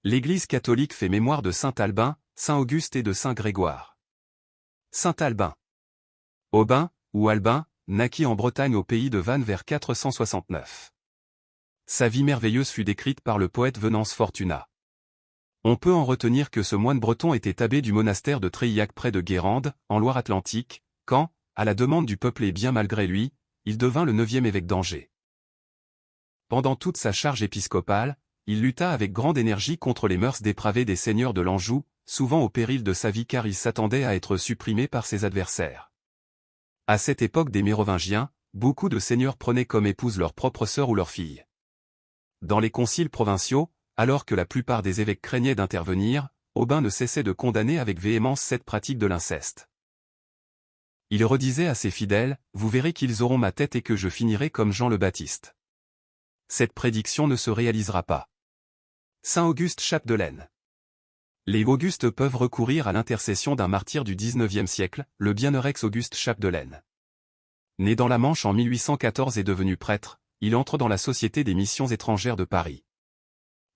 L'Église catholique fait mémoire de saint Albin, saint Auguste et de saint Grégoire. Saint Albin. Aubin, ou Albin, naquit en Bretagne au pays de Vannes vers 469. Sa vie merveilleuse fut décrite par le poète Venance Fortunat. On peut en retenir que ce moine breton était abbé du monastère de Tréillac près de Guérande, en Loire-Atlantique, quand, à la demande du peuple et bien malgré lui, il devint le 9e évêque d'Angers. Pendant toute sa charge épiscopale, il lutta avec grande énergie contre les mœurs dépravées des seigneurs de l'Anjou, souvent au péril de sa vie car il s'attendait à être supprimé par ses adversaires. À cette époque des Mérovingiens, beaucoup de seigneurs prenaient comme épouse leur propre sœur ou leur fille. Dans les conciles provinciaux, alors que la plupart des évêques craignaient d'intervenir, Aubin ne cessait de condamner avec véhémence cette pratique de l'inceste. Il redisait à ses fidèles, « Vous verrez qu'ils auront ma tête et que je finirai comme Jean le Baptiste. » Cette prédiction ne se réalisera pas. Saint Auguste Chapdelaine. Les Augustes peuvent recourir à l'intercession d'un martyr du XIXe siècle, le bienheureux Auguste Chapdelaine. Né dans la Manche en 1814 et devenu prêtre, il entre dans la Société des missions étrangères de Paris.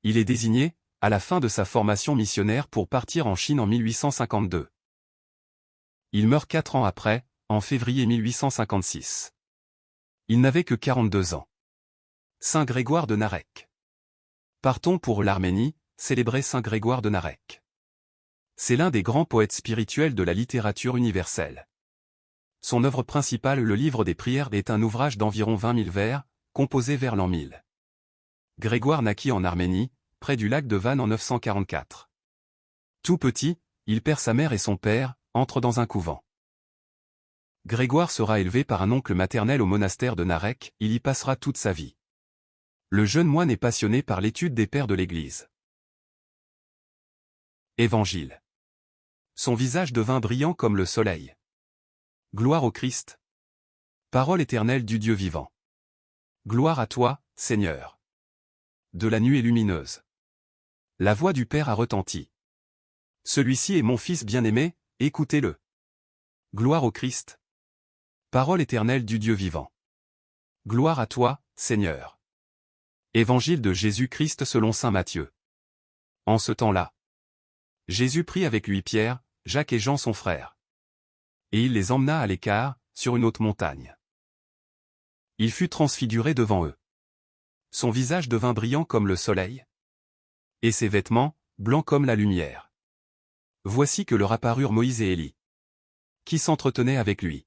Il est désigné, à la fin de sa formation missionnaire pour partir en Chine en 1852. Il meurt 4 ans après, en février 1856. Il n'avait que 42 ans. Saint Grégoire de Narek. Partons pour l'Arménie, célébrer Saint Grégoire de Narek. C'est l'un des grands poètes spirituels de la littérature universelle. Son œuvre principale, le Livre des Prières, est un ouvrage d'environ 20 000 vers, composé vers l'an 1000. Grégoire naquit en Arménie, près du lac de Van en 944. Tout petit, il perd sa mère et son père, entre dans un couvent. Grégoire sera élevé par un oncle maternel au monastère de Narek, il y passera toute sa vie. Le jeune moine est passionné par l'étude des pères de l'Église. Évangile. Son visage devint brillant comme le soleil. Gloire au Christ. Parole éternelle du Dieu vivant. Gloire à toi, Seigneur. De la nuée lumineuse. La voix du Père a retenti. Celui-ci est mon Fils bien-aimé, écoutez-le. Gloire au Christ. Parole éternelle du Dieu vivant. Gloire à toi, Seigneur. Évangile de Jésus-Christ selon saint Matthieu. En ce temps-là, Jésus prit avec lui Pierre, Jacques et Jean son frère. Et il les emmena à l'écart, sur une haute montagne. Il fut transfiguré devant eux. Son visage devint brillant comme le soleil, et ses vêtements, blancs comme la lumière. Voici que leur apparurent Moïse et Élie, qui s'entretenaient avec lui.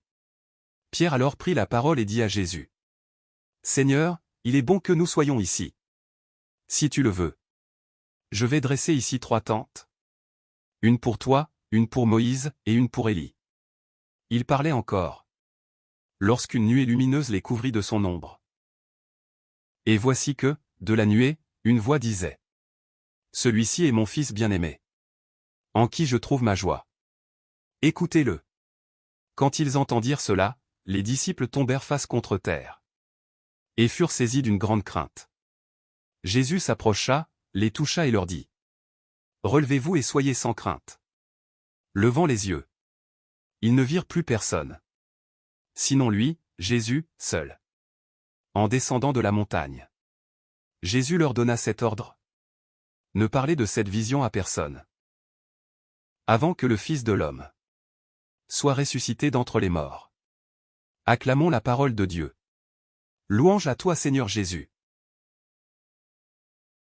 Pierre alors prit la parole et dit à Jésus, « Seigneur, il est bon que nous soyons ici. Si tu le veux, je vais dresser ici 3 tentes. Une pour toi, une pour Moïse, et une pour Élie. » Il parlait encore, lorsqu'une nuée lumineuse les couvrit de son ombre. Et voici que, de la nuée, une voix disait, « Celui-ci est mon Fils bien-aimé, en qui je trouve ma joie. Écoutez-le. » Quand ils entendirent cela, les disciples tombèrent face contre terre, et furent saisis d'une grande crainte. Jésus s'approcha, les toucha et leur dit, « Relevez-vous et soyez sans crainte. » Levant les yeux, ils ne virent plus personne, sinon lui, Jésus, seul. En descendant de la montagne, Jésus leur donna cet ordre. Ne parlez de cette vision à personne, avant que le Fils de l'homme soit ressuscité d'entre les morts. Acclamons la parole de Dieu. Louange à toi Seigneur Jésus.